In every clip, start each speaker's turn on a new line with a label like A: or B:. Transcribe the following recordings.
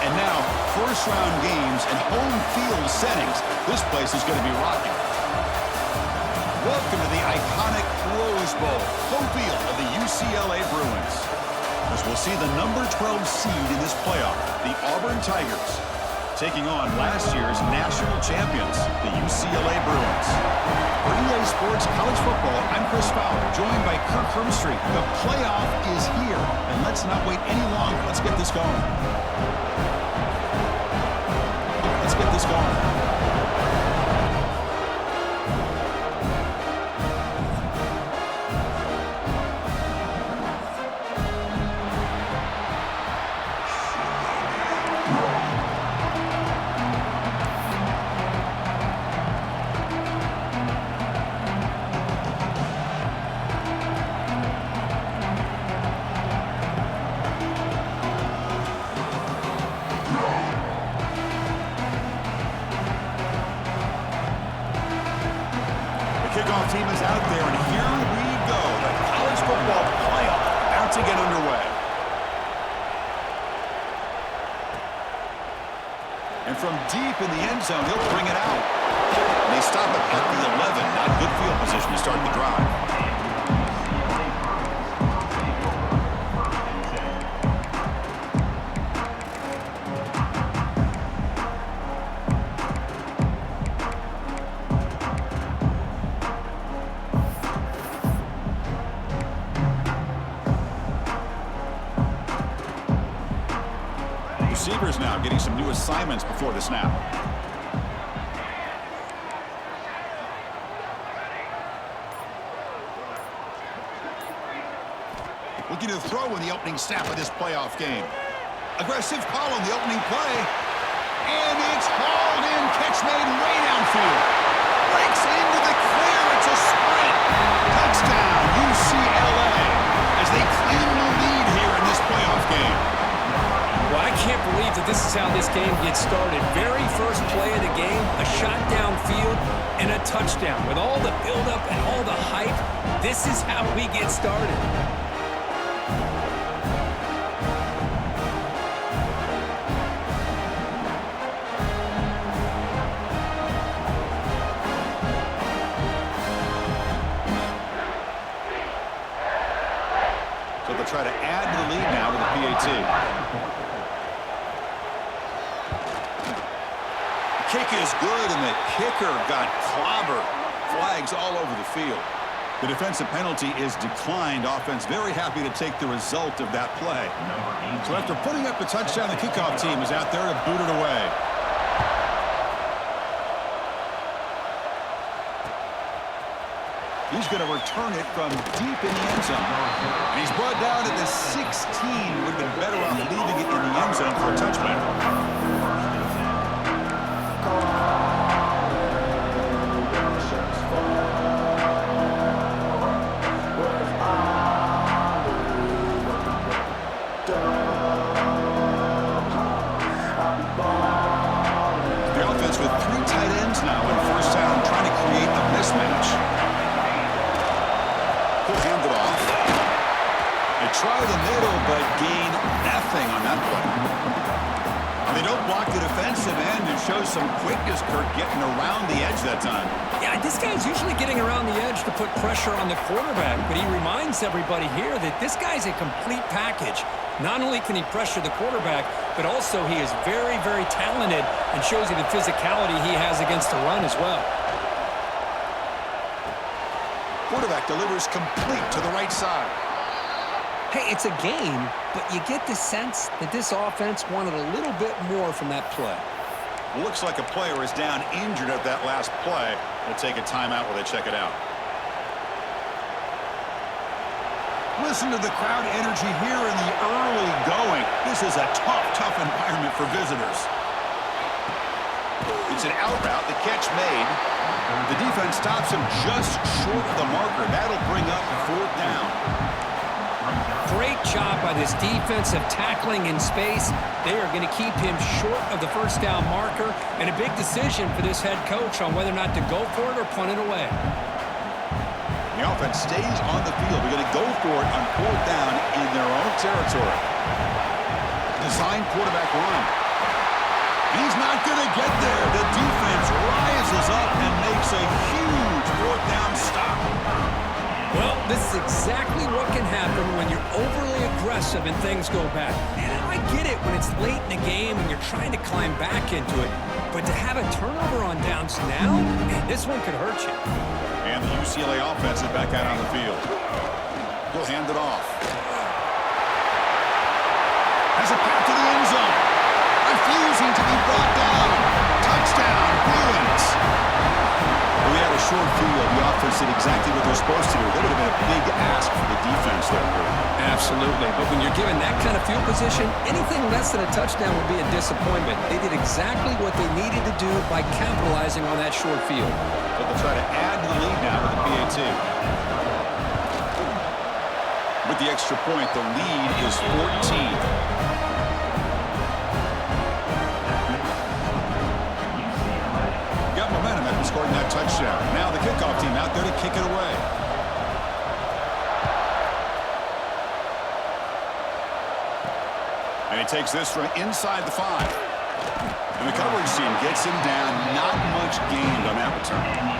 A: And now, first-round games and home field settings. This place is going to be rocking. Welcome to the iconic Rose Bowl, home field of the UCLA Bruins. As we'll see the number 12 seed in this playoff, the Auburn Tigers, taking on last year's national champions, the UCLA Bruins. For EA Sports College Football, I'm Chris Fowler, joined by Kirk Hermstreet. The playoff is here, and let's not wait any longer. Let's get this going. Let's get this going. Kickoff team is out there, and here we go. The college football playoff about to get underway. And from deep in the end zone, he'll bring it out. And they stop it at the 11. Not good field position to start the drive. Receivers now getting some new assignments before the snap. Looking to throw in the opening snap of this playoff game. Aggressive call on the opening play. And it's hauled in. Catch made way downfield. Breaks into the clear. It's a sprint. Touchdown, UCLA, as they claim the lead here in this playoff game.
B: Well, I can't believe that this is how this game gets started. Very first play of the game, a shot downfield and a touchdown. With all the buildup and all the hype, this is how we get started.
A: So they'll try to add to the lead now with the PAT. Kick is good, and the kicker got clobbered. Flags all over the field. The defensive penalty is declined. Offense very happy to take the result of that play. So after putting up the touchdown, the kickoff team is out there to boot it away. He's going to return it from deep in the end zone. And he's brought down at the 16. Would have been better off leaving it in the end zone for a touchback. The offense with three tight ends now in first down, trying to create a mismatch. He'll hand it off. They try the middle, but gain nothing on that play. They don't block the defensive end and show some quickness, Kirk, getting around the edge that time.
B: Yeah, this guy's usually getting around the edge to put pressure on the quarterback, but he reminds everybody here that this guy's a complete package. Not only can he pressure the quarterback, but also he is very, very talented and shows you the physicality he has against the run as well.
A: Quarterback delivers complete to the right side.
B: Hey, it's a game, but you get the sense that this offense wanted a little bit more from that play.
A: Looks like a player is down injured at that last play. We'll take a timeout while they check it out. Listen to the crowd energy here in the early going. This is a tough environment for visitors. It's an out route, the catch made. The defense stops him just short of the marker. That'll bring up fourth down.
B: Great job by this defensive tackling in space. They are going to keep him short of the first down marker, and a big decision for this head coach on whether or not to go for it or punt it away.
A: The offense stays on the field. They're going to go for it on fourth down in their own territory. Design quarterback run.
B: This is exactly what can happen when you're overly aggressive and things go bad. And I get it when it's late in the game and you're trying to climb back into it. But to have a turnover on downs now, man, this one could hurt you.
A: And the UCLA offense is back out on the field. He'll hand it off. Has a path to the end zone. Refusing to be brought down. Touchdown, Bruins. Well, we had a short field. The offense did exactly what they're supposed to do. That would have been a big ask for the defense there.
B: Absolutely. But when you're given that kind of field position, anything less than a touchdown would be a disappointment. They did exactly what they needed to do by capitalizing on that short field.
A: But they'll try to add to the lead now with the PAT. With the extra point, the lead is 14. Got momentum after scoring that touchdown. Now the kickoff team out there to kick it away. And he takes this from inside the 5. And the coverage team gets him down. Not much gained on that return.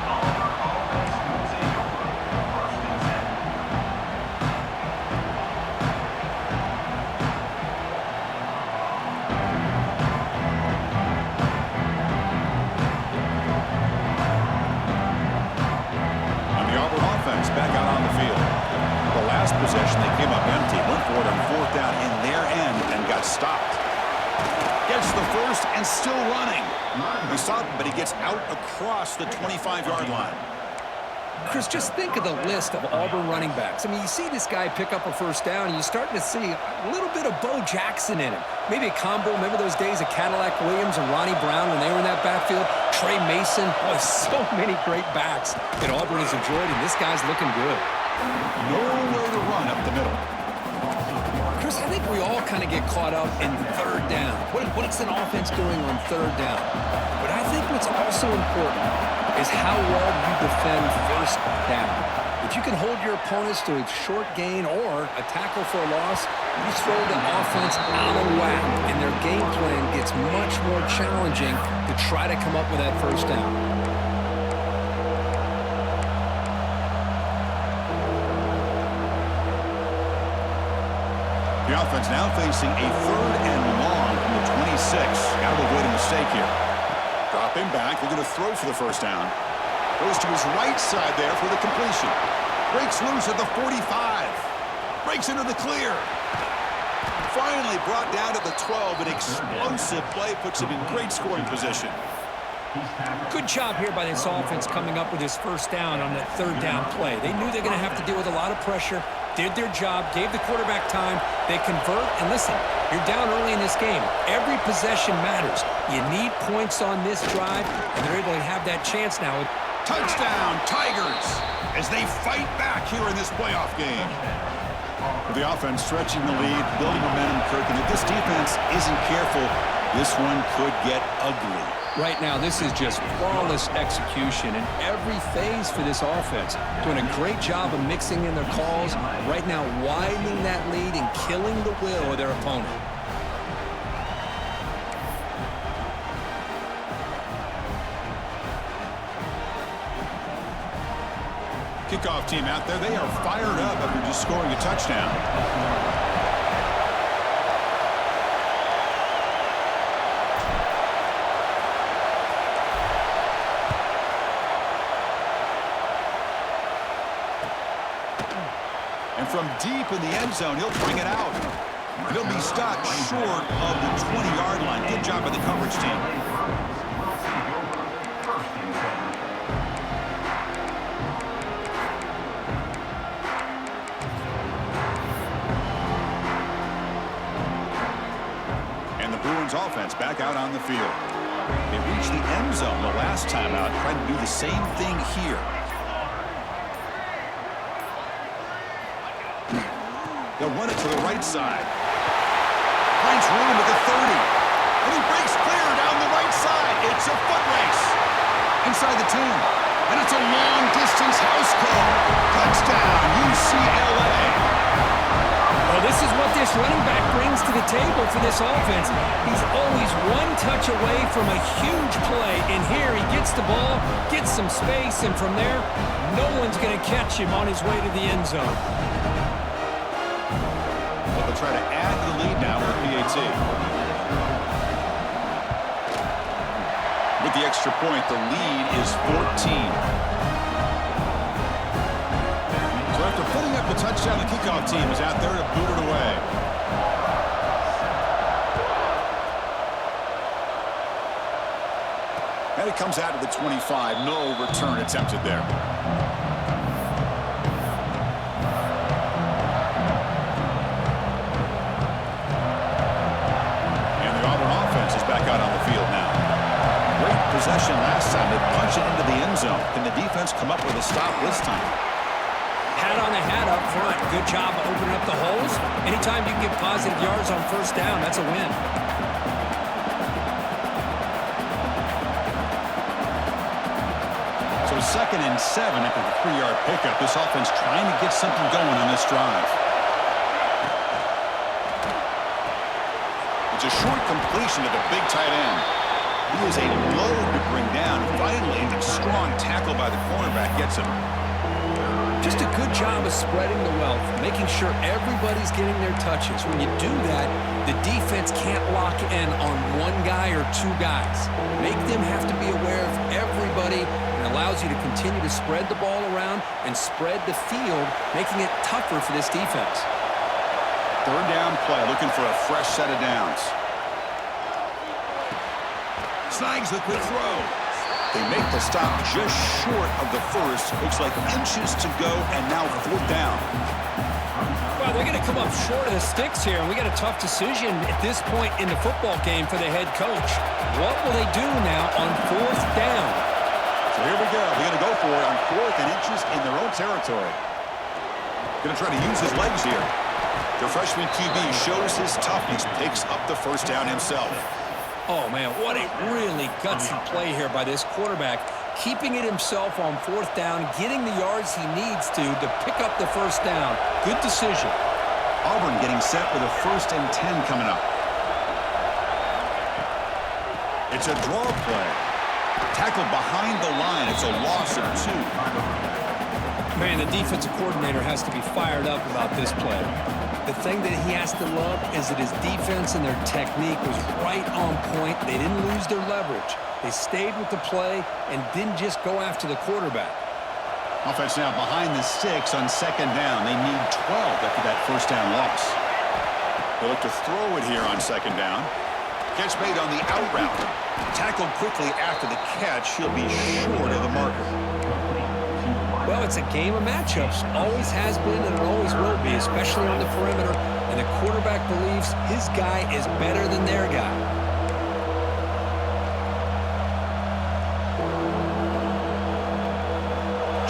A: Back out on the field. The last possession, they came up empty, went for it on 4th down in their end and got stopped. Gets the first and still running. He stopped, but he gets out across the 25-yard line.
B: Chris, just think of the list of Auburn running backs. I mean, you see this guy pick up a first down, and you're starting to see a little bit of Bo Jackson in him. Maybe a combo. Remember those days of Cadillac Williams and Ronnie Brown when they were in that backfield? Trey Mason. Boy, so many great backs that Auburn has enjoyed, and this guy's looking good.
A: Nowhere to run up the middle.
B: Chris, I think we all kind of get caught up in 3rd down. What's an offense doing on 3rd down? But I think what's also important is how well you defend 1st down. If you can hold your opponents to a short gain or a tackle for a loss, you throw the offense out of whack, and their game plan gets much more challenging to try to come up with that 1st down.
A: The offense now facing a 3rd and long from the 26. Got to avoid a mistake here. Dropping back, they're going to throw for the 1st down. Goes to his right side there for the completion. Breaks loose at the 45. Breaks into the clear. Finally brought down at the 12. An explosive play puts him in great scoring position.
B: Good job here by this offense coming up with his 1st down on that 3rd down play. They knew they're going to have to deal with a lot of pressure, did their job, gave the quarterback time. They convert, and listen, you're down early in this game. Every possession matters. You need points on this drive, and they're able to have that chance now.
A: Touchdown, Tigers, as they fight back here in this playoff game. With the offense stretching the lead, building momentum, Kirk, and if this defense isn't careful, this one could get ugly.
B: Right now, this is just flawless execution in every phase for this offense. Doing a great job of mixing in their calls. Right now, widening that lead and killing the will of their opponent.
A: Kickoff team out there, they are fired up after just scoring a touchdown. And from deep in the end zone, he'll bring it out. He'll be stopped short of the 20-yard line. Good job by the coverage team. And the Bruins offense back out on the field. They reached the end zone the last time out, trying to do the same thing here. They'll run it to the right side. Finds room at the 30. And he breaks clear down the right side. It's a foot race. Inside the 10. And it's a long-distance house call. Touchdown, UCLA.
B: Well, this is what this running back brings to the table for this offense. He's always one touch away from a huge play. And here he gets the ball, gets some space, and from there, no one's going to catch him on his way to the end zone.
A: Well, they'll try to add to the lead now with PAT. With the extra point, the lead is 14. So after putting up the touchdown, the kickoff team is out there to boot it away. And it comes out to the 25. No return attempted there. And the Auburn offense is back out on the field now. Great possession last time. They punch it into the end zone. Can the defense come up with a stop this time?
B: Hat on the hat up front. Good job of opening up the holes. Anytime you can get positive yards on first down, that's a win.
A: So 2nd and 7 after the 3-yard pickup. This offense trying to get something going on this drive. It's a short completion to the big tight end. He is a load to bring down. Finally, a strong tackle by the cornerback gets him.
B: Just a good job of spreading the wealth, making sure everybody's getting their touches. When you do that, the defense can't lock in on one guy or two guys. Make them have to be aware of everybody, and allows you to continue to spread the ball around and spread the field, making it tougher for this defense.
A: 3rd down play, looking for a fresh set of downs. Snags the quick throw. They make the stop just short of the first. Looks like inches to go, and now 4th down.
B: Well, they're going to come up short of the sticks here, and we got a tough decision at this point in the football game for the head coach. What will they do now on 4th down?
A: So here we go. They're going to go for it on 4th and inches in their own territory. Going to try to use his legs here. The freshman QB shows his toughness, picks up the first down himself.
B: Oh, man, what a really gutsy play here by this quarterback. Keeping it himself on 4th down, getting the yards he needs to pick up the first down. Good decision.
A: Auburn getting set with a 1st and 10 coming up. It's a draw play. Tackled behind the line. It's a loss of 2.
B: Man, the defensive coordinator has to be fired up about this play. The thing that he has to love is that his defense and their technique was right on point. They didn't lose their leverage. They stayed with the play and didn't just go after the quarterback.
A: Offense now behind the sticks on 2nd down. They need 12 after that first down loss. They look to throw it here on 2nd down. Catch made on the out route. Tackled quickly after the catch. He'll be short of the marker.
B: Well, it's a game of matchups. Always has been and it always will be, especially on the perimeter. And the quarterback believes his guy is better than their guy.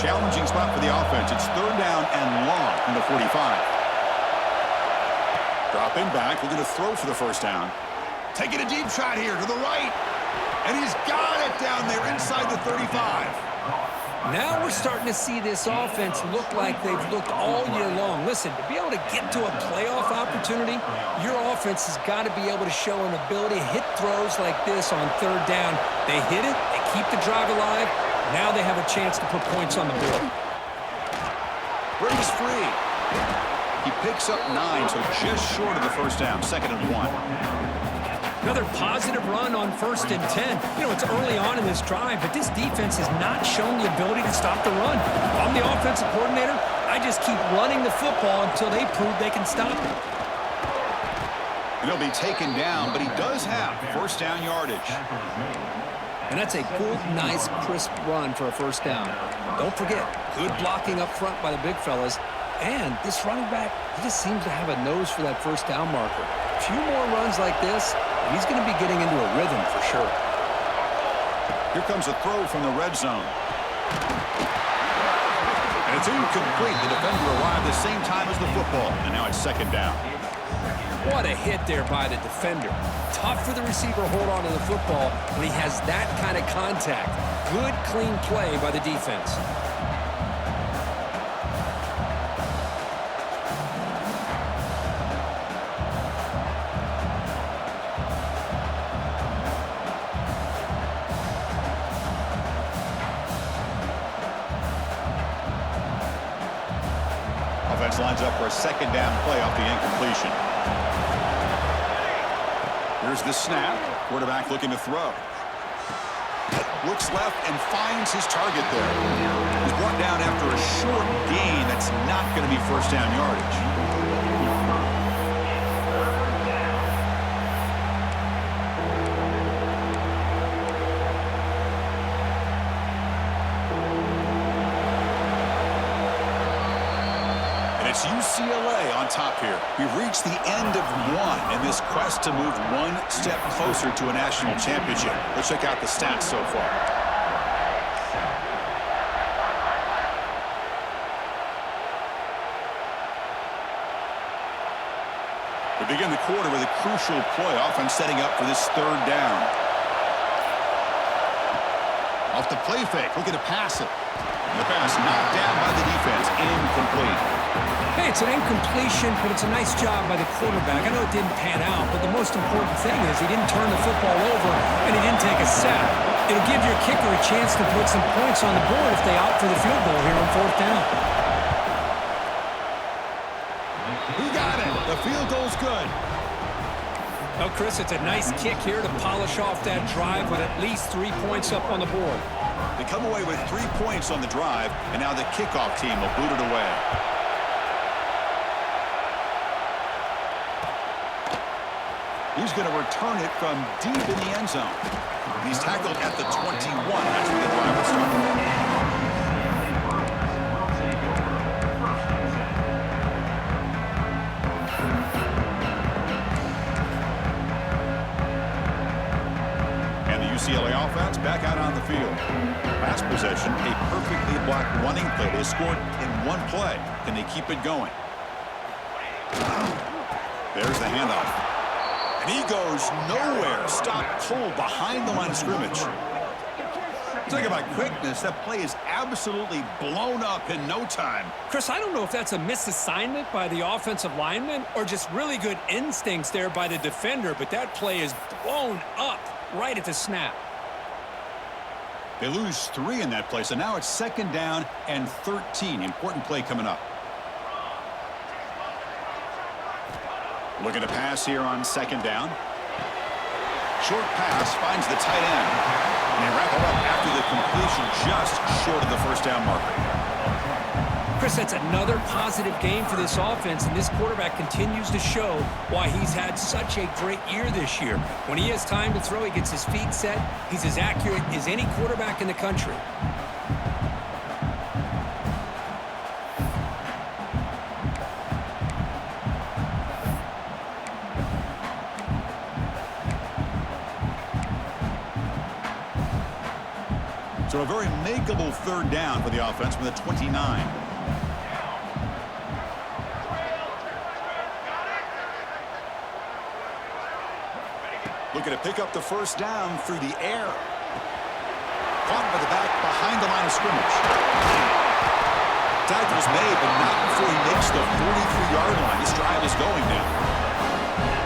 A: Challenging spot for the offense. It's 3rd down and long from the 45. Dropping back, looking to throw for the first down. Taking a deep shot here to the right. And he's got it down there inside the 35.
B: Now we're starting to see this offense look like they've looked all year long. Listen, to be able to get to a playoff opportunity, your offense has got to be able to show an ability to hit throws like this on 3rd down. They hit it, they keep the drive alive. Now they have a chance to put points on the board.
A: Breaks free. He picks up 9, so just short of the first down. 2nd and 1.
B: Another positive run on 1st and 10. You know, it's early on in this drive, but this defense has not shown the ability to stop the run. If I'm the offensive coordinator, I just keep running the football until they prove they can stop it.
A: And he'll be taken down, but he does have first down yardage.
B: And that's a good, nice, crisp run for a first down. Don't forget, good blocking up front by the big fellas. And this running back, he just seems to have a nose for that first down marker. A few more runs like this, and he's going to be getting into a rhythm for sure.
A: Here comes a throw from the red zone. And it's incomplete. The defender arrived the same time as the football. And now it's 2nd down.
B: What a hit there by the defender. Tough for the receiver to hold on to the football when he has that kind of contact. Good, clean play by the defense.
A: lines up for a second down play off the incompletion. Here's the snap. Quarterback looking to throw. Looks left and finds his target there. He's brought down after a short gain. That's not going to be first down yardage. It's UCLA on top here. We've reached the end of one in this quest to move one step closer to a national championship. Let's check out the stats so far. We begin the quarter with a crucial play, offense setting up for this third down. Off the play fake, looking to pass it. The pass knocked down by the defense, incomplete.
B: Hey, it's an incompletion, but it's a nice job by the quarterback. I know it didn't pan out, but the most important thing is he didn't turn the football over and he didn't take a sack. It'll give your kicker a chance to put some points on the board if they opt for the field goal here on fourth down.
A: He got it. The field goal's good.
B: Well, Chris, it's a nice kick here to polish off that drive with at least 3 points up on the board.
A: They come away with 3 points on the drive, and now the kickoff team will boot it away. He's going to return it from deep in the end zone. He's tackled at the 21. That's where the drive will start. UCLA offense back out on the field. Last possession, a perfectly blocked running play. They scored in one play. Can they keep it going? There's the handoff. And he goes nowhere. Stop cold behind the line of scrimmage. Talk about quickness. That play is absolutely blown up in no time.
B: Chris, I don't know if that's a misassignment by the offensive lineman or just really good instincts there by the defender, but that play is blown up right at the snap.
A: They lose 3 in that play, so now it's second down and 13. Important play coming up. Looking to pass here on second down. Short pass finds the tight end. And they wrap it up after the completion just short of the first down marker.
B: Chris, that's another positive game for this offense, and this quarterback continues to show why he's had such a great year this year. When he has time to throw, he gets his feet set. He's as accurate as any quarterback in the country.
A: So a very makeable third down for the offense from the 29. Looking to pick up the first down through the air. Caught by the back behind the line of scrimmage. Tackle's made, but not before he makes the 43-yard line. This drive is going now.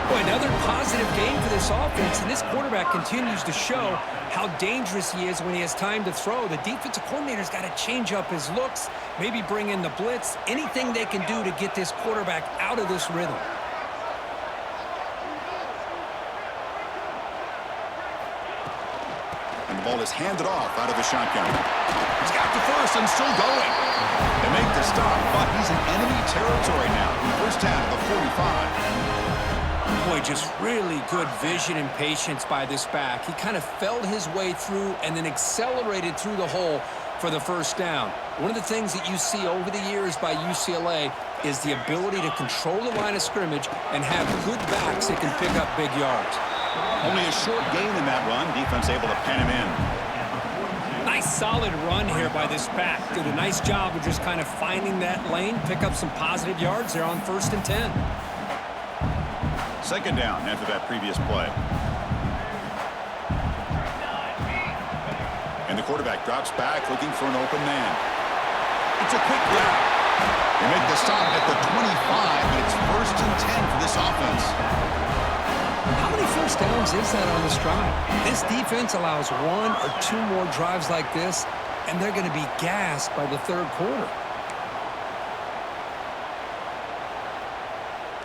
B: Boy, another positive game for this offense, and this quarterback continues to show how dangerous he is when he has time to throw. The defensive coordinator's got to change up his looks, maybe bring in the blitz, anything they can do to get this quarterback out of this rhythm.
A: And the ball is handed off out of the shotgun. He's got the first and still going. They make the stop, but he's in enemy territory now. First down at the 45.
B: Boy, just really good vision and patience by this back. He kind of felt his way through and then accelerated through the hole for the first down. One of the things that you see over the years by UCLA is the ability to control the line of scrimmage and have good backs that can pick up big yards.
A: Only a short gain in that run. Defense able to pen him in.
B: Nice solid run here by this back. Did a nice job of just kind of finding that lane, pick up some positive yards there on 1st and 10.
A: Second down after that previous play. And the quarterback drops back looking for an open man. It's a quick grab. They make the stop at the 25, but it's 1st and 10 for this offense.
B: How many first downs is that on this drive? This defense allows 1 or 2 more drives like this, and they're going to be gassed by the third quarter.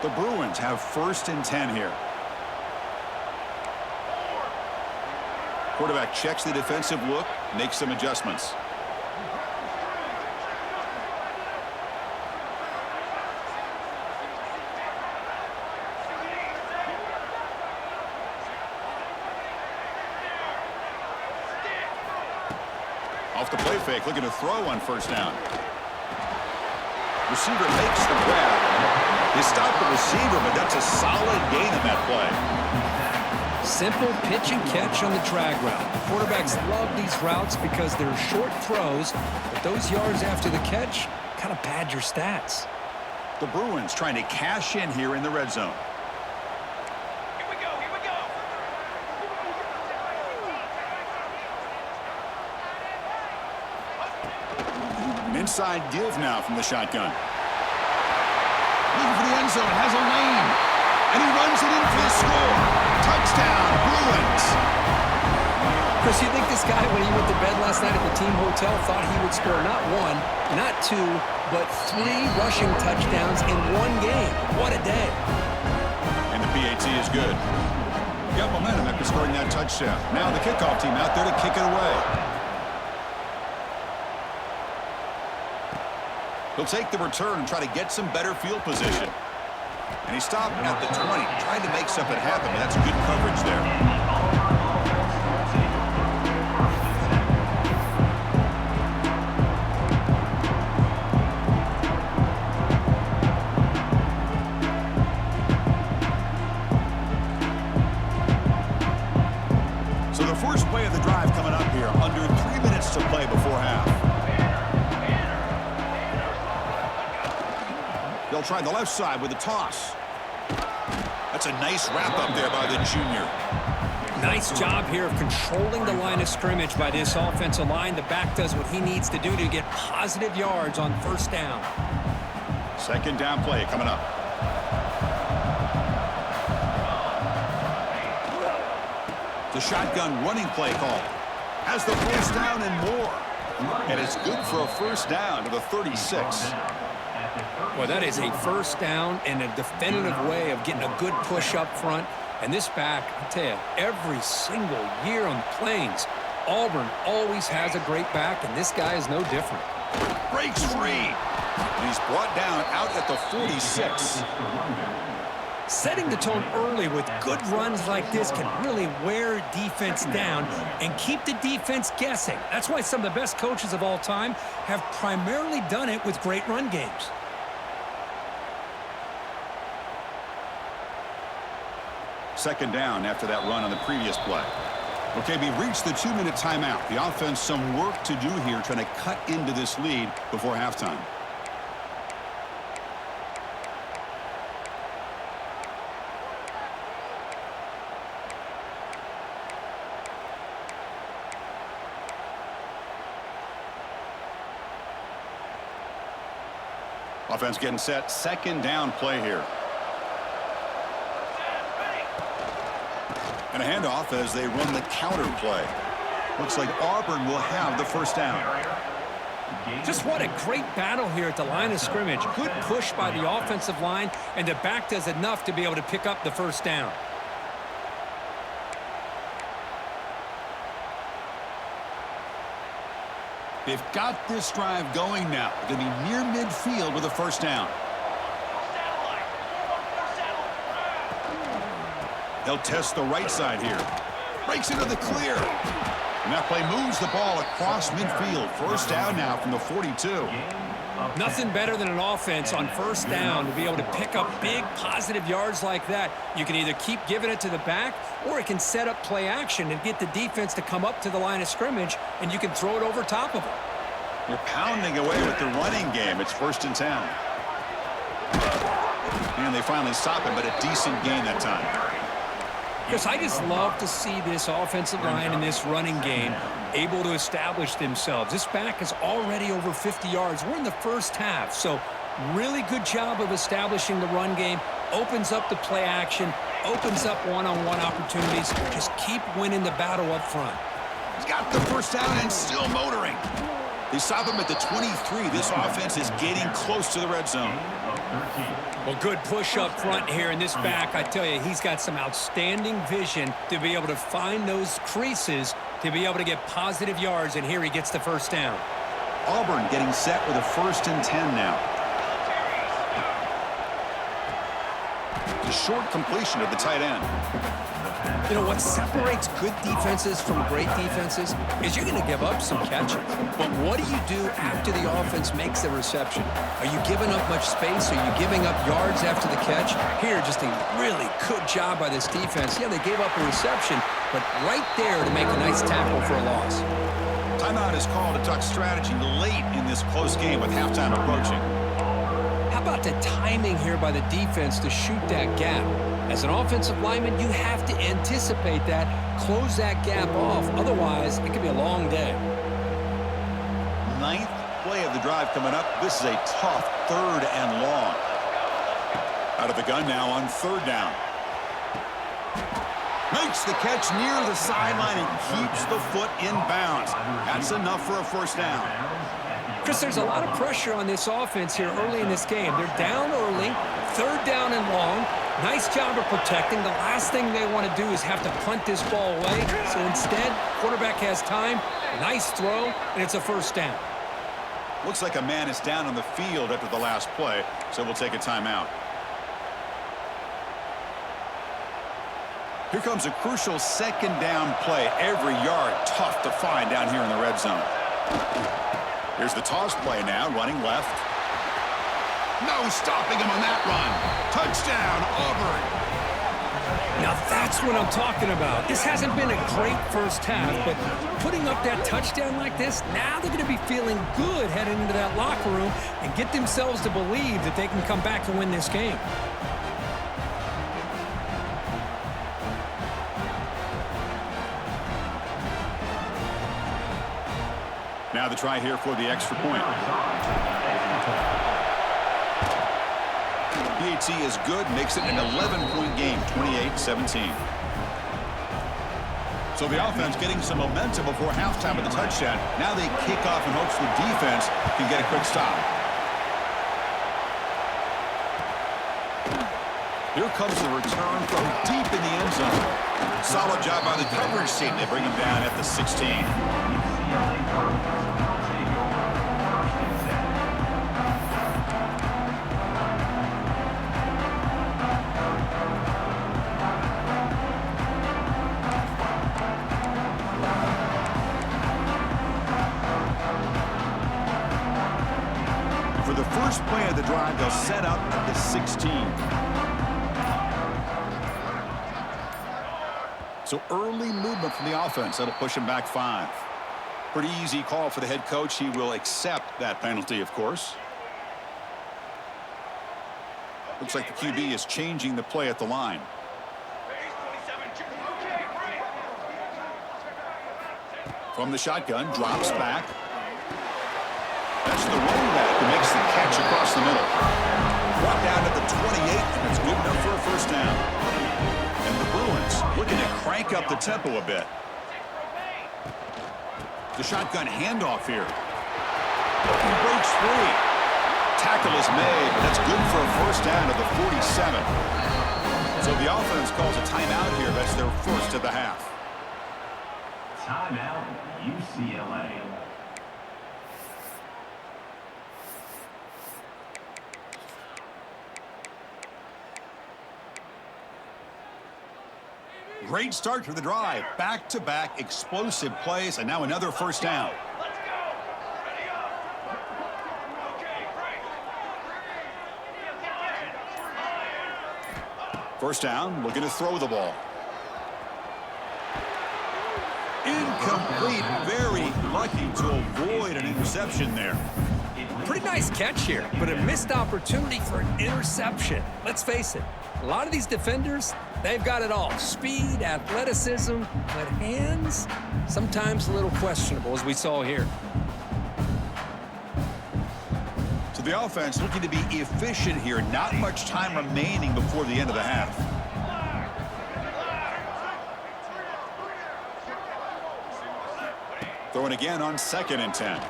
A: The Bruins have 1st and 10 here. Quarterback checks the defensive look, makes some adjustments. Off the play fake, looking to throw on 1st down. Receiver makes the grab. They stop the receiver, but that's a solid gain in that play.
B: Simple pitch and catch on the drag route. Quarterbacks love these routes because they're short throws, but those yards after the catch kind of pad your stats.
A: The Bruins trying to cash in here in the red zone.
C: Here we go, here we go.
A: An inside give now from the shotgun. Looking for the end zone, has a lane. And he runs it in for the score. Touchdown, Bruins.
B: Chris, you think this guy, when he went to bed last night at the team hotel, thought he would score not 1, not 2, but 3 rushing touchdowns in 1 game? What a day.
A: And the PAT is good. Got momentum after scoring that touchdown. Now the kickoff team out there to kick it away. He'll take the return and try to get some better field position. And he stopped at the 20, trying to make something happen, but that's good coverage there. So the first play of the drive coming up here, under 3 minutes to play before half. They'll try the left side with a toss. That's a nice wrap up there by the junior.
B: Nice job here of controlling the line of scrimmage by this offensive line. The back does what he needs to do to get positive yards on 1st down.
A: 2nd down play coming up. The shotgun running play call. Has the 1st down and more. And it's good for a 1st down to the 36.
B: Well, that is a 1st down and a definitive way of getting a good push up front. And this back, I tell you, every single year on the Plains, Auburn always has a great back, and this guy is no different.
A: Breaks free. And he's brought down out at the 46.
B: Setting the tone early with good runs like this can really wear defense down and keep the defense guessing. That's why some of the best coaches of all time have primarily done it with great run games.
A: Second down after that run on the previous play. Okay, we've reached the 2-minute timeout. The offense some work to do here trying to cut into this lead before halftime. Offense getting set. 2nd down play here. And a handoff as they run the counter play. Looks like Auburn will have the 1st down.
B: Just what a great battle here at the line of scrimmage. Good push by the offensive line, and the back does enough to be able to pick up the 1st down.
A: They've got this drive going now. They'll be near midfield with a 1st down. They'll test the right side here. Breaks into the clear. And that play moves the ball across midfield. 1st down now from the 42.
B: Nothing better than an offense on 1st down to be able to pick up big positive yards like that. You can either keep giving it to the back, or it can set up play action and get the defense to come up to the line of scrimmage, and you can throw it over top of them.
A: You're pounding away with the running game. It's 1st and 10. And they finally stop it, but a decent gain that time.
B: Because I just love to see this offensive line and this running game able to establish themselves. This back is already over 50 yards. We're in the 1st half, so really good job of establishing the run game. Opens up the play action, opens up one-on-one opportunities. Just keep winning the battle up front.
A: He's got the 1st down and still motoring. They stop him at the 23. This offense is getting close to the red zone.
B: Well, good push up front here in this back. I tell you, he's got some outstanding vision to be able to find those creases to be able to get positive yards, and here he gets the first down.
A: Auburn getting set with a 1st and 10 now. The short completion of the tight end.
B: You know, what separates good defenses from great defenses is you're going to give up some catches. But what do you do after the offense makes the reception? Are you giving up much space? Are you giving up yards after the catch? Here, just a really good job by this defense. Yeah, they gave up a reception, but right there to make a nice tackle for a loss.
A: Timeout is called to talk strategy late in this close game with halftime approaching.
B: How about the timing here by the defense to shoot that gap? As an offensive lineman, you have to anticipate that, close that gap off. Otherwise, it could be a long day.
A: 9th play of the drive coming up. This is a tough 3rd and long. Out of the gun now on 3rd down. Makes the catch near the sideline and keeps the foot in bounds. That's enough for a 1st down.
B: Chris, there's a lot of pressure on this offense here early in this game. They're down early, 3rd down and long. Nice job of protecting. The last thing they want to do is have to punt this ball away. So instead, quarterback has time, nice throw, and it's a 1st down.
A: Looks like a man is down on the field after the last play, so we'll take a timeout. Here comes a crucial 2nd down play. Every yard tough to find down here in the red zone. Here's the toss play now, running left. No stopping him on that run. Touchdown, Auburn.
B: Now that's what I'm talking about. This hasn't been a great first half, but putting up that touchdown like this, now they're going to be feeling good heading into that locker room and get themselves to believe that they can come back and win this game.
A: Now the try here for the extra point. PAT is good, makes it an 11-point game, 28-17. So the offense getting some momentum before halftime with the touchdown. Now they kick off in hopes the defense can get a quick stop. Here comes the return from deep in the end zone. Solid job by the coverage team. They bring him down at the 16. For the first play of the drive, they'll set up at the 16. So early movement from the offense. That'll push him back 5. Pretty easy call for the head coach. He will accept that penalty, of course. Looks like the QB is changing the play at the line. From the shotgun, drops back. That's the running back who makes the catch across the middle. Brought down at the 28, and it's good enough for a 1st down. And the Bruins looking to crank up the tempo a bit. The shotgun handoff here. He breaks free. Tackle is made, but that's good for a 1st down at the 47. So the offense calls a timeout here. That's their 1st of the half.
D: Timeout, UCLA.
A: Great start to the drive. Back-to-back explosive plays, and now another 1st down.
C: Let's go. Ready up. Okay, break.
A: 1st down, looking to throw the ball. Incomplete. Very lucky to avoid an interception there.
B: Pretty nice catch here, but a missed opportunity for an interception. Let's face it, a lot of these defenders, they've got it all. Speed, athleticism, but hands, sometimes a little questionable, as we saw here.
A: So the offense looking to be efficient here. Not much time remaining before the end of the half. Throwing again on 2nd and 10.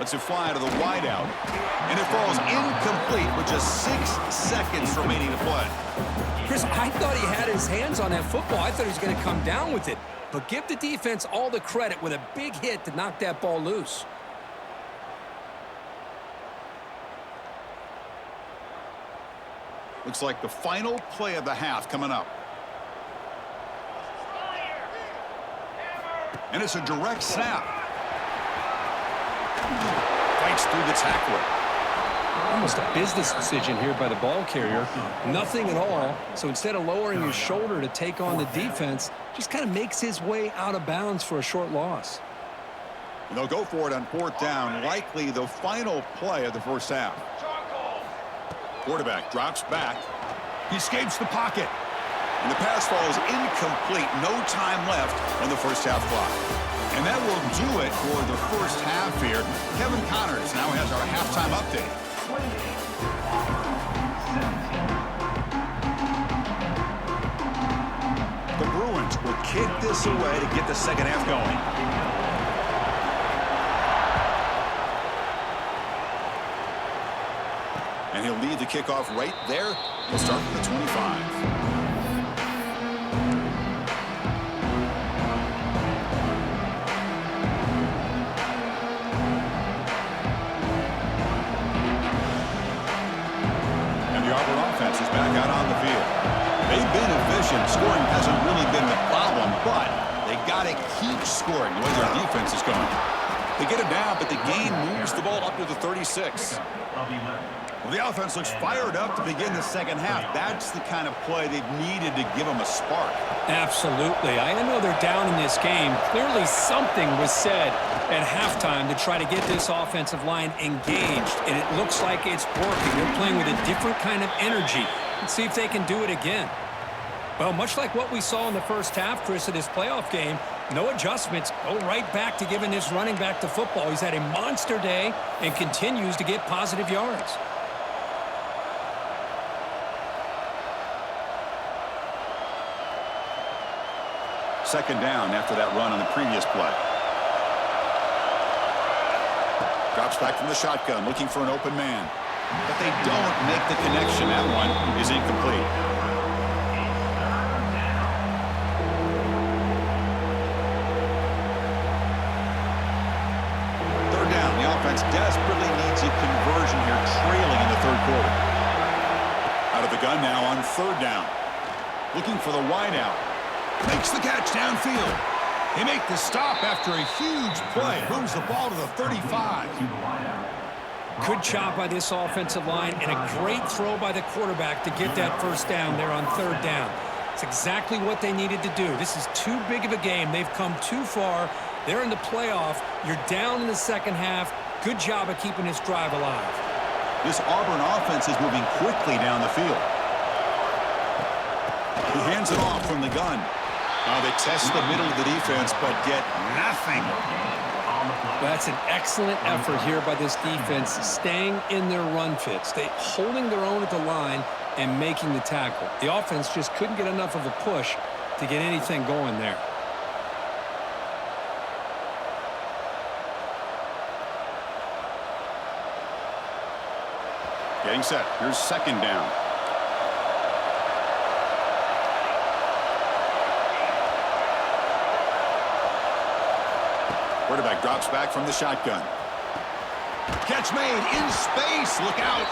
A: Lets it fly to the wideout. And it falls incomplete with just 6 seconds remaining to play.
B: Chris, I thought he had his hands on that football. I thought he was going to come down with it. But give the defense all the credit with a big hit to knock that ball loose.
A: Looks like the final play of the half coming up. And it's a direct snap. Fights through the tackler.
B: Almost a business decision here by the ball carrier. Nothing at all. So instead of lowering his shoulder to take on the defense, just kind of makes his way out of bounds for a short loss.
A: And they'll go for it on 4th down, likely the final play of the first half. Quarterback drops back. He escapes the pocket. And the pass falls incomplete. No time left on the first half clock. And that will do it for the first half here. Kevin Connors now has our halftime update. The Bruins will kick this away to get the second half going. And he'll lead the kickoff right there. He'll start from the 25. Auburn offense is back out on the field. They've been efficient. Scoring hasn't really been the problem, but they got to keep scoring the way their defense is going. They get it down, but the game moves the ball up to the 36. Well, the offense looks fired up to begin the second half. That's the kind of play they've needed to give them a spark.
B: Absolutely. I know they're down in this game. Clearly something was said at halftime to try to get this offensive line engaged, and it looks like it's working. They're playing with a different kind of energy. Let's see if they can do it again. Well, much like what we saw in the first half, Chris, of this playoff game, no adjustments. Go right back to giving this running back the football. He's had a monster day and continues to get positive yards.
A: Second down after that run on the previous play. Drops back from the shotgun, looking for an open man. But they don't make the connection. That one is incomplete. Third down. The offense desperately needs a conversion here, trailing in the third quarter. Out of the gun now on 3rd down. Looking for the wideout. Makes the catch downfield. They make the stop after a huge play. Moves the ball to the 35.
B: Good job by this offensive line and a great throw by the quarterback to get that first down there on 3rd down. It's exactly what they needed to do. This is too big of a game. They've come too far. They're in the playoff. You're down in the second half. Good job of keeping this drive alive.
A: This Auburn offense is moving quickly down the field. He hands it off from the gun. They test the middle of the defense, but get nothing.
B: That's an excellent effort here by this defense, staying in their run fits. They holding their own at the line and making the tackle. The offense just couldn't get enough of a push to get anything going there.
A: Getting set. Here's 2nd down. Quarterback drops back from the shotgun. Catch made in space. Look out.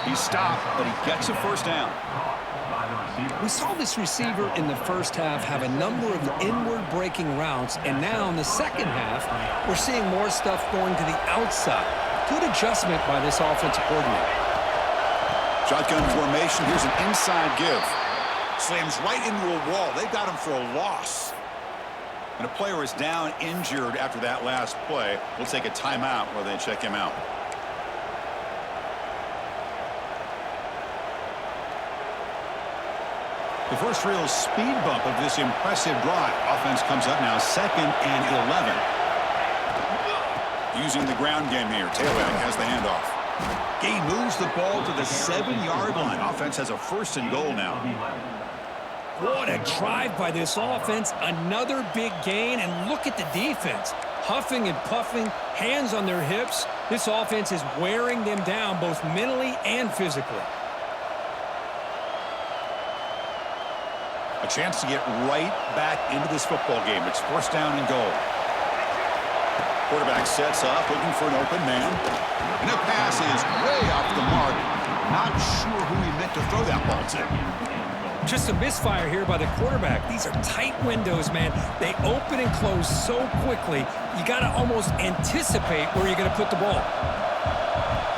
A: He's stopped, but he gets a first down.
B: We saw this receiver in the first half have a number of inward breaking routes, and now in the second half, we're seeing more stuff going to the outside. Good adjustment by this offensive coordinator.
A: Shotgun formation. Here's an inside give. Slams right into a wall. They've got him for a loss. And a player is down injured after that last play. We'll take a timeout while they check him out. The first real speed bump of this impressive drive. Offense comes up now 2nd and 11. Using the ground game here. Tailback has the handoff. He moves the ball to the 7-yard line. Offense has a 1st and goal now.
B: What a drive by this offense. Another big gain, and look at the defense. Huffing and puffing, hands on their hips. This offense is wearing them down both mentally and physically.
A: A chance to get right back into this football game. It's first down and goal. Quarterback sets up, looking for an open man. And the pass is way off the mark. Not sure who he meant to throw that ball to.
B: Just a misfire here by the quarterback. These are tight windows, man. They open and close so quickly, you got to almost anticipate where you're going to put the ball.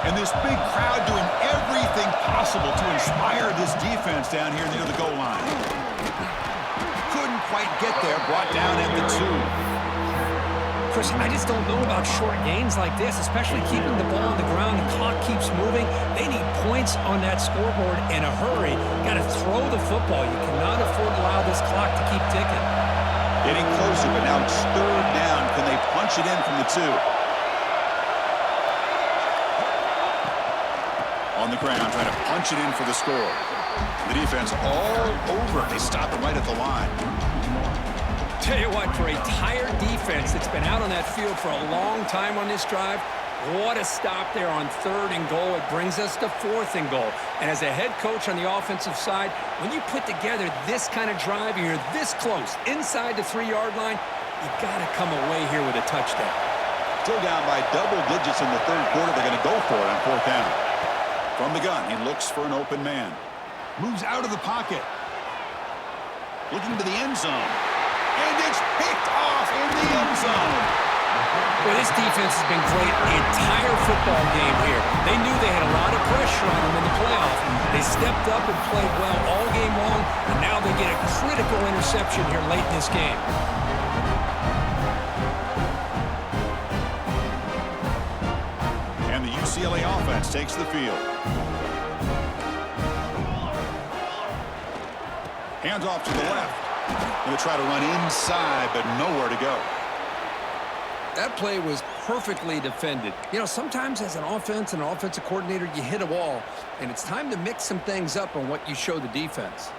A: And this big crowd doing everything possible to inspire this defense down here near the goal line. Couldn't quite get there, brought down at the 2.
B: Chris, I just don't know about short gains like this, especially keeping the ball on the ground. The clock keeps moving. They need points on that scoreboard in a hurry. Got to throw the football. You cannot afford to allow this clock to keep ticking.
A: Getting closer, but now it's third down. Can they punch it in from the 2? On the ground, trying to punch it in for the score. The defense all over. They stop it right at the line.
B: Tell you what, for a tired defense that's been out on that field for a long time on this drive, what a stop there on third and goal. It brings us to fourth and goal. And as a head coach on the offensive side, when you put together this kind of drive and you're this close inside the 3-yard line, you got to come away here with a touchdown.
A: Still down by double digits in the third quarter. They're going to go for it on fourth down. From the gun, he looks for an open man. Moves out of the pocket. Looking to the end zone. And it's picked off in the end zone.
B: Well, this defense has been great the entire football game here. They knew they had a lot of pressure on them in the playoff. They stepped up and played well all game long, and now they get a critical interception here late in this game.
A: And the UCLA offense takes the field. Hands off to the left. Going to try to run inside, but nowhere to go.
B: That play was perfectly defended. You know, sometimes as an offense and an offensive coordinator, you hit a wall, and it's time to mix some things up on what you show the defense.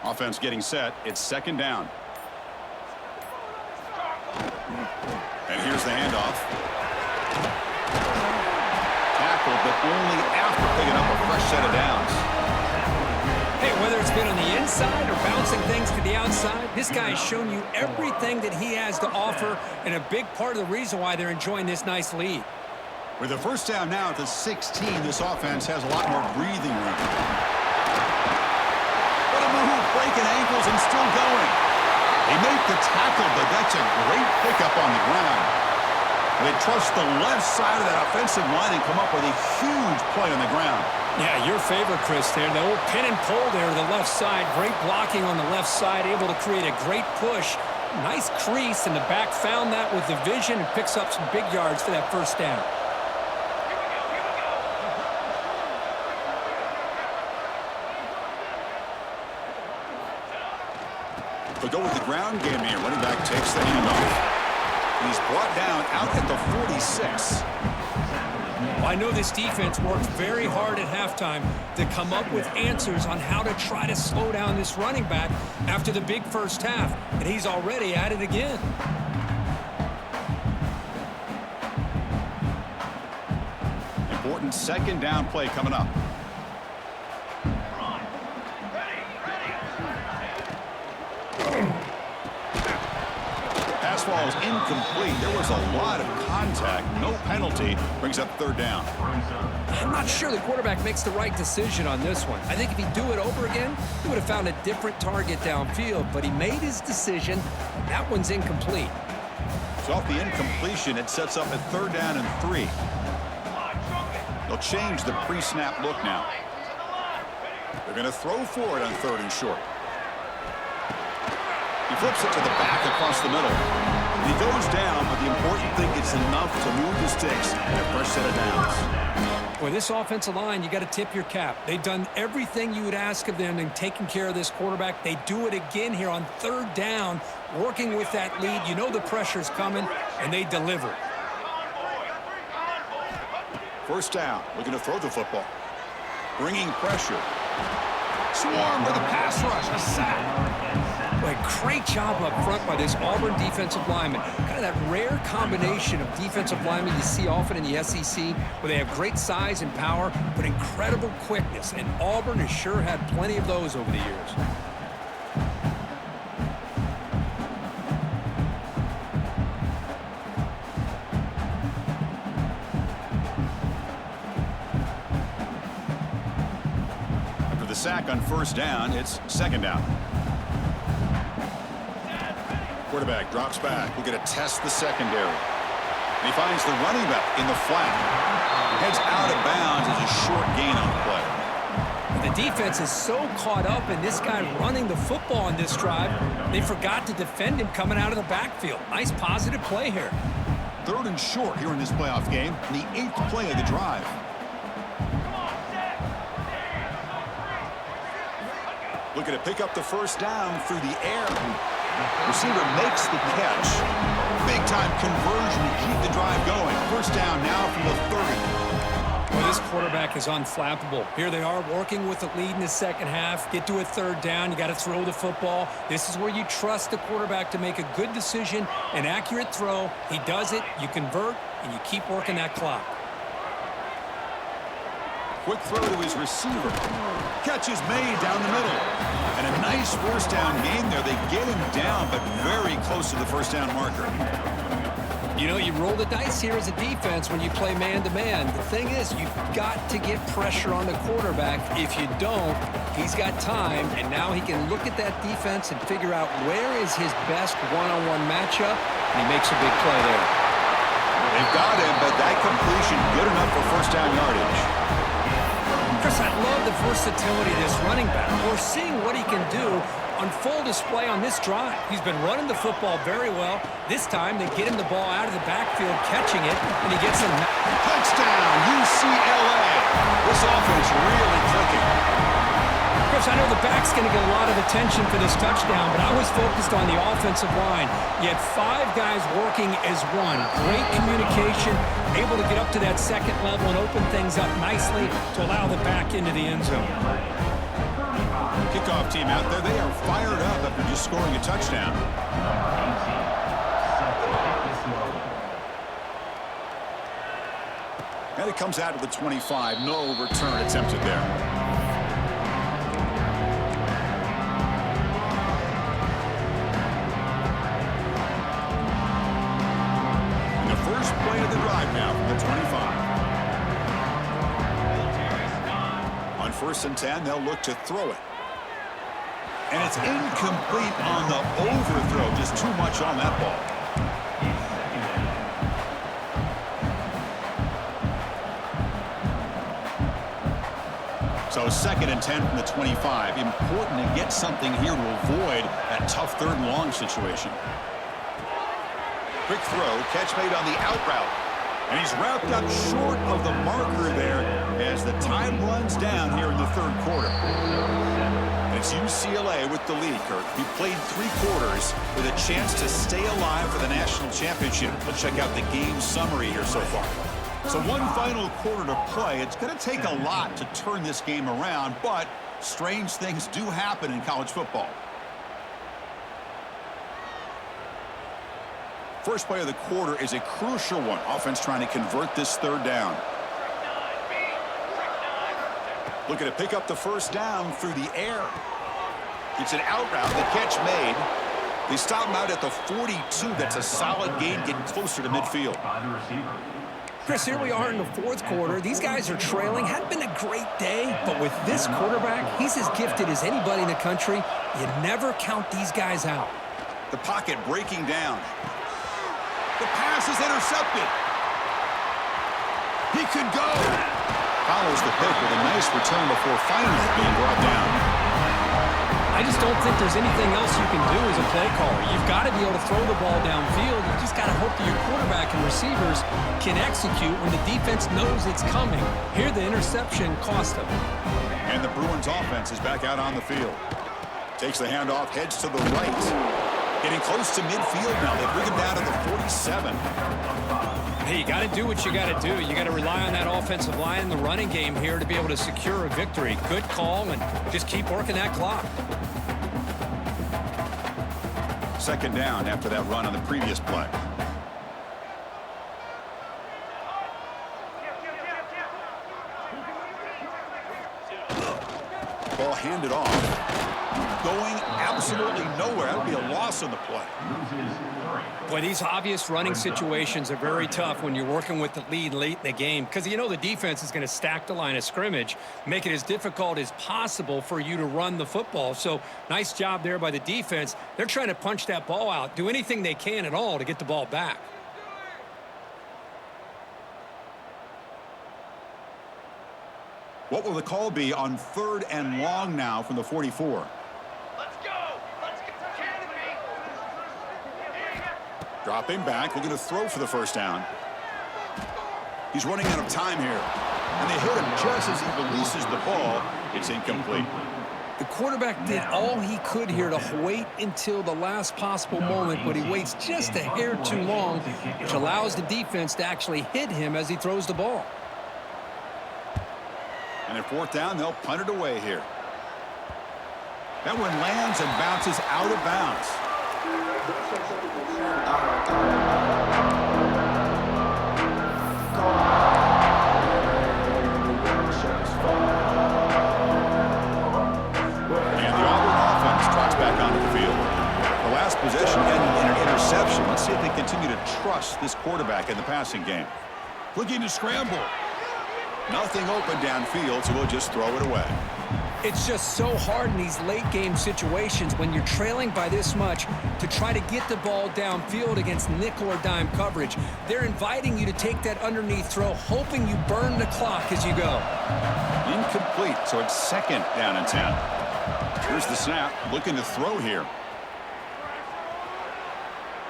A: Offense getting set. It's second down. And here's the handoff. Tackled, but only after picking up a fresh set of downs.
B: Hey, whether it's been on the inside or bouncing things to the outside, this guy has shown you everything that he has to offer, and a big part of the reason why they're enjoying this nice lead.
A: With a first down now at the 16, this offense has a lot more breathing room. Breaking ankles and still going. They make the tackle, but that's a great pickup on the ground. They trust the left side of that offensive line and come up with a huge play on the ground.
B: Yeah, your favorite, Chris, there. The old pin and pull there to the left side. Great blocking on the left side, able to create a great push. Nice crease, and the back found that with the vision and picks up some big yards for that first down.
A: They'll go with the ground game here. Running back takes the handoff. He's brought down out at the 46.
B: Well, I know this defense worked very hard at halftime to come up with answers on how to try to slow down this running back after the big first half, and he's already at it again.
A: Important second down play coming up. Pass ball is incomplete. There was a lot of contact. No penalty. Brings up third down.
B: I'm not sure the quarterback makes the right decision on this one. I think if he'd do it over again, he would have found a different target downfield, but he made his decision. That one's incomplete.
A: So off the incompletion, it sets up a third down and 3. They'll change the pre-snap look now. They're going to throw for it on third and short. He flips it to the back across the middle. He goes down, but the important thing is enough to move the sticks and a fresh set of downs.
B: Well, this offensive line, you got to tip your cap. They've done everything you would ask of them in taking care of this quarterback. They do it again here on third down, working with that lead. You know the pressure's coming, and they deliver.
A: First down, looking to throw the football. Bringing pressure. Swarm for the pass rush, a sack.
B: Well, a great job up front by this Auburn defensive lineman. Kind of that rare combination of defensive linemen you see often in the SEC, where they have great size and power, but incredible quickness. And Auburn has sure had plenty of those over the years.
A: After the sack on first down, it's second down. Quarterback drops back. We're going to test the secondary. And he finds the running back in the flat. Heads out of bounds as a short gain on the play.
B: The defense is so caught up in this guy running the football on this drive, they forgot to defend him coming out of the backfield. Nice positive play here.
A: Third and short here in this playoff game, in the 8th play of the drive. Looking to pick up the first down through the air. Receiver makes the catch. Big-time conversion to keep the drive going. First down now from the 30.
B: Well, this quarterback is unflappable. Here they are working with the lead in the second half. Get to a third down. You got to throw the football. This is where you trust the quarterback to make a good decision, an accurate throw. He does it, you convert, and you keep working that clock.
A: Quick throw to his receiver. Catch is made down the middle. And a nice first down gain there. They get him down, but very close to the first down marker.
B: You know, you roll the dice here as a defense when you play man-to-man. The thing is, you've got to get pressure on the quarterback. If you don't, he's got time, and now he can look at that defense and figure out where is his best one-on-one matchup, and he makes a big play there.
A: They've got him, but that completion good enough for first down yardage.
B: Chris, I love the versatility of this running back. We're seeing what he can do on full display on this drive. He's been running the football very well. This time, they get him the ball out of the backfield, catching it, and he gets him.
A: Touchdown, UCLA. This offense really clicking.
B: Chris, I know the back's going to get a lot of attention for this touchdown, but I was focused on the offensive line. You had 5 guys working as one. Great communication, able to get up to that second level and open things up nicely to allow the back into the end zone.
A: Kickoff team out there, they are fired up after just scoring a touchdown. And it comes out to the 25. No return attempted there. Play of the drive now from the 25. On first and 10, they'll look to throw it. And it's incomplete on the overthrow. Just too much on that ball. So second and 10 from the 25. Important to get something here to avoid that tough third and long situation. Quick throw, catch made on the out route. And he's wrapped up short of the marker there as the time runs down here in the third quarter. And it's UCLA with the lead, Kirk. He played 3 quarters with a chance to stay alive for the national championship. Let's check out the game summary here so far. So one final quarter to play. It's going to take a lot to turn this game around, but strange things do happen in college football. First play of the quarter is a crucial one. Offense trying to convert this third down. Looking to pick up the first down through the air. It's an out route, the catch made. They stop him out at the 42. That's a solid gain, getting closer to midfield.
B: Chris, here we are in the fourth quarter. These guys are trailing. Hadn't been a great day, but with this quarterback, he's as gifted as anybody in the country. You never count these guys out.
A: The pocket breaking down. The pass is intercepted. He could go. Follows the pick with a nice return before finally being brought down.
B: I just don't think there's anything else you can do as a play caller. You've got to be able to throw the ball downfield. You just got to hope that your quarterback and receivers can execute when the defense knows it's coming. Here, the interception cost them.
A: And the Bruins offense is back out on the field. Takes the handoff, heads to the right. Getting close to midfield now. They bring him down to the 47.
B: Hey, you got to do what you got to do. You got to rely on that offensive line and the running game here to be able to secure a victory. Good call, and just keep working that clock.
A: Second down after that run on the previous play. Ball handed off. Going absolutely nowhere. That would be a loss on the play.
B: Boy, these obvious running situations are very tough when you're working with the lead late in the game because you know the defense is going to stack the line of scrimmage, make it as difficult as possible for you to run the football. So nice job there by the defense. They're trying to punch that ball out, do anything they can at all to get the ball back.
A: What will the call be on 3rd and long now from the 44?
C: Let's go. Let's get Canopy.
A: Dropping back, looking to throw for the first down. He's running out of time here. And they hit him just as he releases the ball. It's incomplete.
B: The quarterback did all he could here to wait until the last possible moment, but he waits just a hair too long, which allows the defense to actually hit him as he throws the ball.
A: And at 4th down, they'll punt it away here. That one lands and bounces out of bounds. And the Auburn offense trots back onto the field. The last possession ended in an interception. Let's see if they continue to trust this quarterback in the passing game. Looking to scramble. Nothing open downfield, so we'll just throw it away.
B: It's just so hard in these late-game situations when you're trailing by this much to try to get the ball downfield against nickel or dime coverage. They're inviting you to take that underneath throw, hoping you burn the clock as you go.
A: Incomplete, so it's 2nd down and 10. Here's the snap, looking to throw here.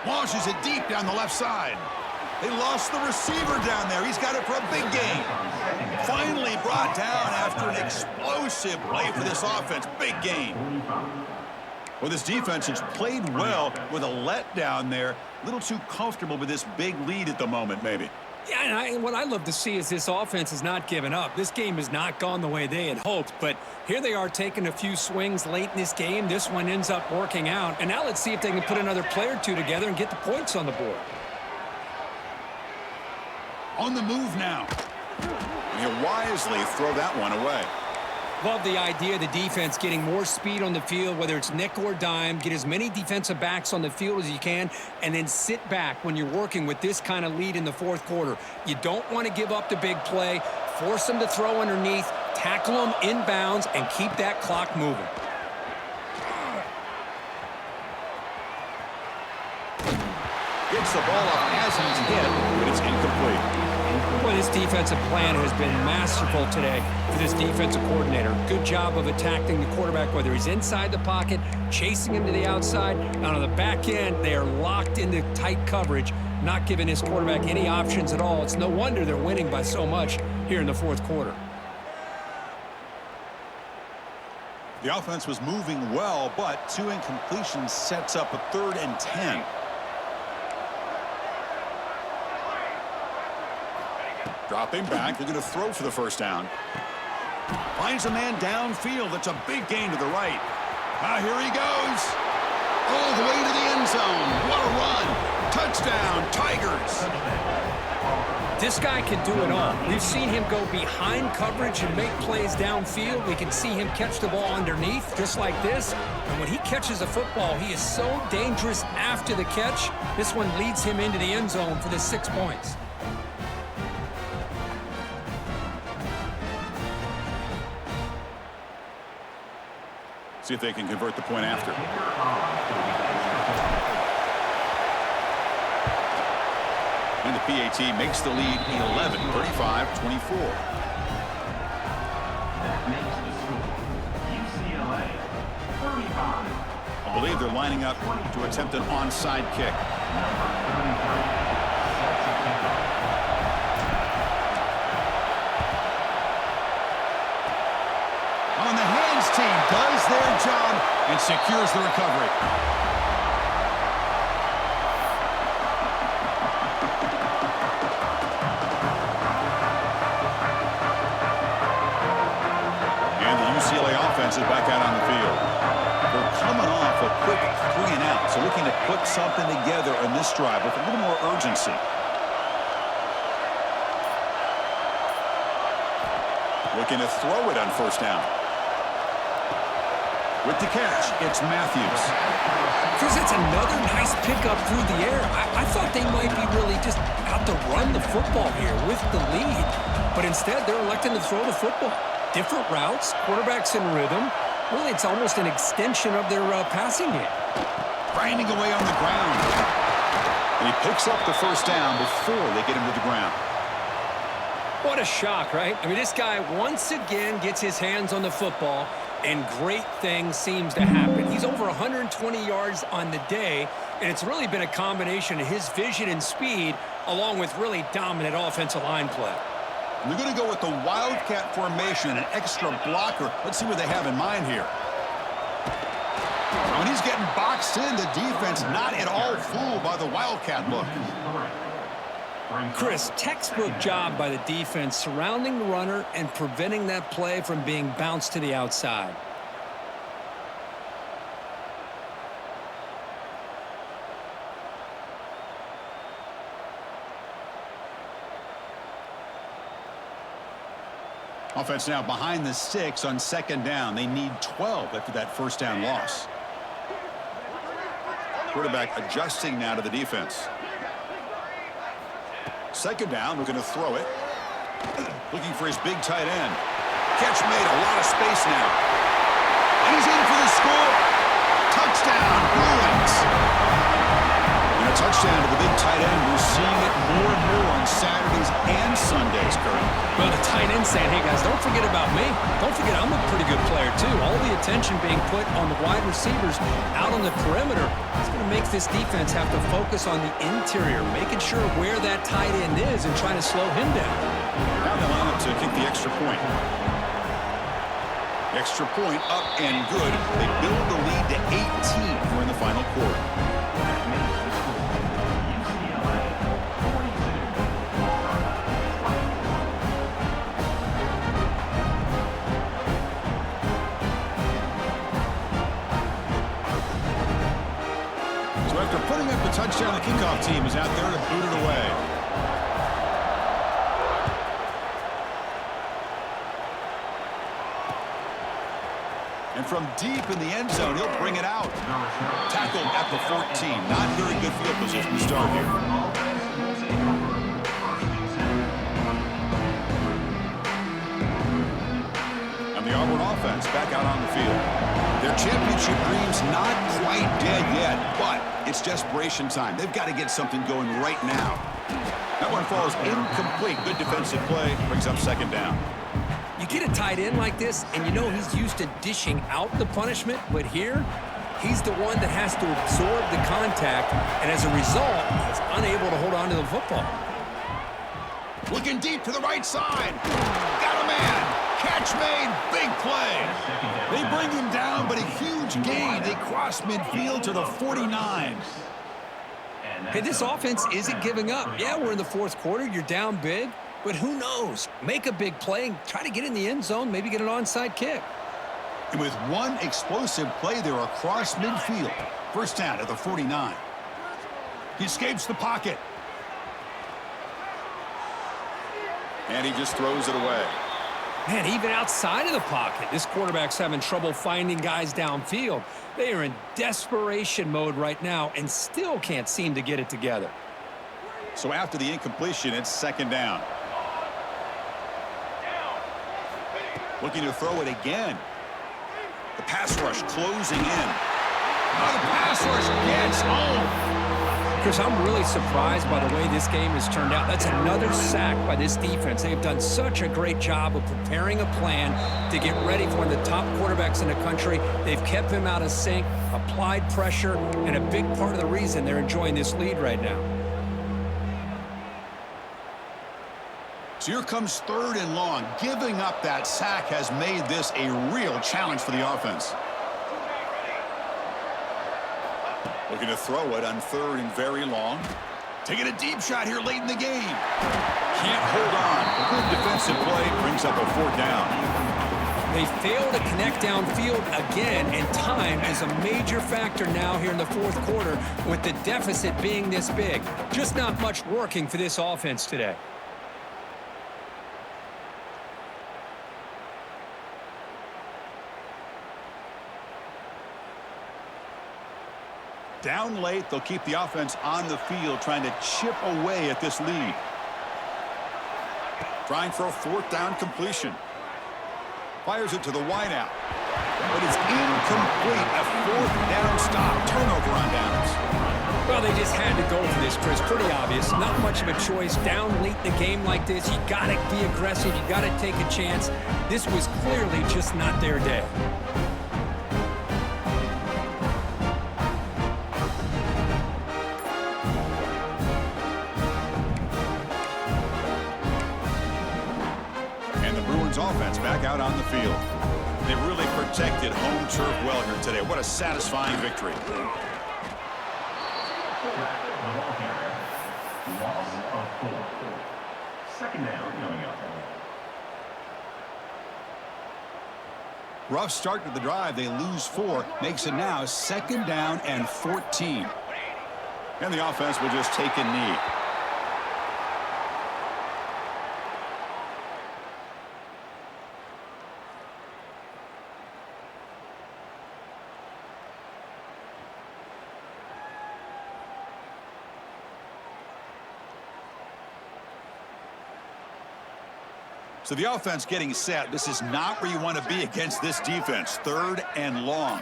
A: Launches it deep down the left side. They lost the receiver down there. He's got it for a big gain. Finally brought down after an explosive play for this offense. Big gain. Well, this defense has played well with a letdown there. A little too comfortable with this big lead at the moment, maybe.
B: Yeah, and what I love to see is this offense has not given up. This game has not gone the way they had hoped, but here they are taking a few swings late in this game. This one ends up working out, and now let's see if they can put another play or two together and get the points on the board.
A: On the move now. He'll wisely throw that one away.
B: Love the idea of the defense getting more speed on the field, whether it's nickel or dime, get as many defensive backs on the field as you can, and then sit back when you're working with this kind of lead in the 4th quarter. You don't want to give up the big play, force them to throw underneath, tackle them inbounds, and keep that clock moving.
A: Gets the ball up as he's hit, but it's incomplete.
B: Well, this defensive plan has been masterful today for this defensive coordinator. Good job of attacking the quarterback, whether he's inside the pocket, chasing him to the outside. And on the back end, they are locked into tight coverage, not giving his quarterback any options at all. It's no wonder they're winning by so much here in the 4th quarter.
A: The offense was moving well, but 2 incompletions sets up a 3rd and 10. Dropping back, looking to throw for the first down. Finds a man downfield. That's a big gain to the right. Here he goes. All the way to the end zone. What a run. Touchdown, Tigers.
B: This guy can do it all. We've seen him go behind coverage and make plays downfield. We can see him catch the ball underneath, just like this. And when he catches a football, he is so dangerous after the catch. This one leads him into the end zone for the 6 points.
A: See if they can convert the point after. And the PAT makes the lead 11, 35-24.
D: That makes the score UCLA 35.
A: I believe they're lining up to attempt an onside kick. On the hands team does their job and secures the recovery. And the UCLA offense is back out on the field. They're coming off a quick 3-and-out, so looking to put something together on this drive with a little more urgency. Looking to throw it on first down. With the catch, it's Matthews.
B: Chris, that's another nice pickup through the air. I thought they might be really just out to run the football here with the lead. But instead, they're electing to throw the football. Different routes, quarterbacks in rhythm. Really, it's almost an extension of their passing game.
A: Grinding away on the ground. And he picks up the first down before they get him to the ground.
B: What a shock, right? I mean, this guy once again gets his hands on the football, and great things seems to happen. He's over 120 yards on the day, and it's really been a combination of his vision and speed along with really dominant offensive line play.
A: They're going to go with the Wildcat formation, an extra blocker. Let's see what they have in mind here. When he's getting boxed in, the defense not at all fooled by the Wildcat look.
B: Chris, textbook job by the defense surrounding the runner and preventing that play from being bounced to the outside.
A: Offense now behind the 6 on second down. They need 12 after that first down loss. Quarterback adjusting now to the defense. Second down, looking to throw it. Looking for his big tight end. Catch made, a lot of space now. And he's in for the score. Touchdown, Bruins. And a touchdown to the big tight end. We're seeing it more and more on Saturdays and Sundays, Kurt.
B: Well, the tight end saying, hey, guys, don't forget about me. Don't forget I'm a pretty good player, too. All the attention being put on the wide receivers out on the perimeter. It's going to make this defense have to focus on the interior, making sure where that tight end is and trying to slow him down.
A: Now they line up to kick the extra point. Extra point up and good. They build the lead to 18 here in the final quarter. So after putting up the touchdown, the kickoff team is out there to boot it away. And from deep in the end zone, he'll bring it out. Tackled at the 14. Not very good field position to start here. And the Auburn offense back out on the field. Their championship dreams not quite dead yet, but it's desperation time. They've got to get something going right now. That one falls incomplete. Good defensive play. Brings up second down.
B: You get a tight end like this, and you know he's used to dishing out the punishment, but here, he's the one that has to absorb the contact, and as a result, he's unable to hold on to the football.
A: Looking deep to the right side. Got a man. Catch made. Big play. They bring him down, but a huge gain. They cross midfield to the 49.
B: Hey, this offense isn't giving up. Yeah, we're in the fourth quarter. You're down big. But who knows? Make a big play and try to get in the end zone, maybe get an onside kick.
A: And with one explosive play there across midfield. First down at the 49. He escapes the pocket. And he just throws it away.
B: Man, even outside of the pocket, this quarterback's having trouble finding guys downfield. They are in desperation mode right now and still can't seem to get it together.
A: So after the incompletion, it's second down. Looking to throw it again. The pass rush closing in. Oh, the pass rush gets home.
B: Chris, I'm really surprised by the way this game has turned out. That's another sack by this defense. They've done such a great job of preparing a plan to get ready for one of the top quarterbacks in the country. They've kept him out of sync, applied pressure, and a big part of the reason they're enjoying this lead right now.
A: So here comes 3rd and long. Giving up that sack has made this a real challenge for the offense. Looking to throw it on 3rd and very long. Taking a deep shot here late in the game. Can't hold on. A good defensive play brings up a 4th down.
B: They fail to connect downfield again, and time is a major factor now here in the 4th quarter with the deficit being this big. Just not much working for this offense today.
A: Down late, they'll keep the offense on the field, trying to chip away at this lead. Trying for a 4th down completion. Fires it to the wideout. But it's incomplete. A 4th down stop. Turnover on downs.
B: Well, they just had to go for this, Chris. Pretty obvious. Not much of a choice. Down late in the game like this, you got to be aggressive. You got to take a chance. This was clearly just not their day.
A: Offense back out on the field. They really protected home turf well here today. What a satisfying victory.
D: Loss of 4. 2nd down coming up.
A: Rough start to the drive. They lose 4. Makes it now 2nd down and 14. And the offense will just take a knee. So the offense getting set. This is not where you want to be against this defense. 3rd and long.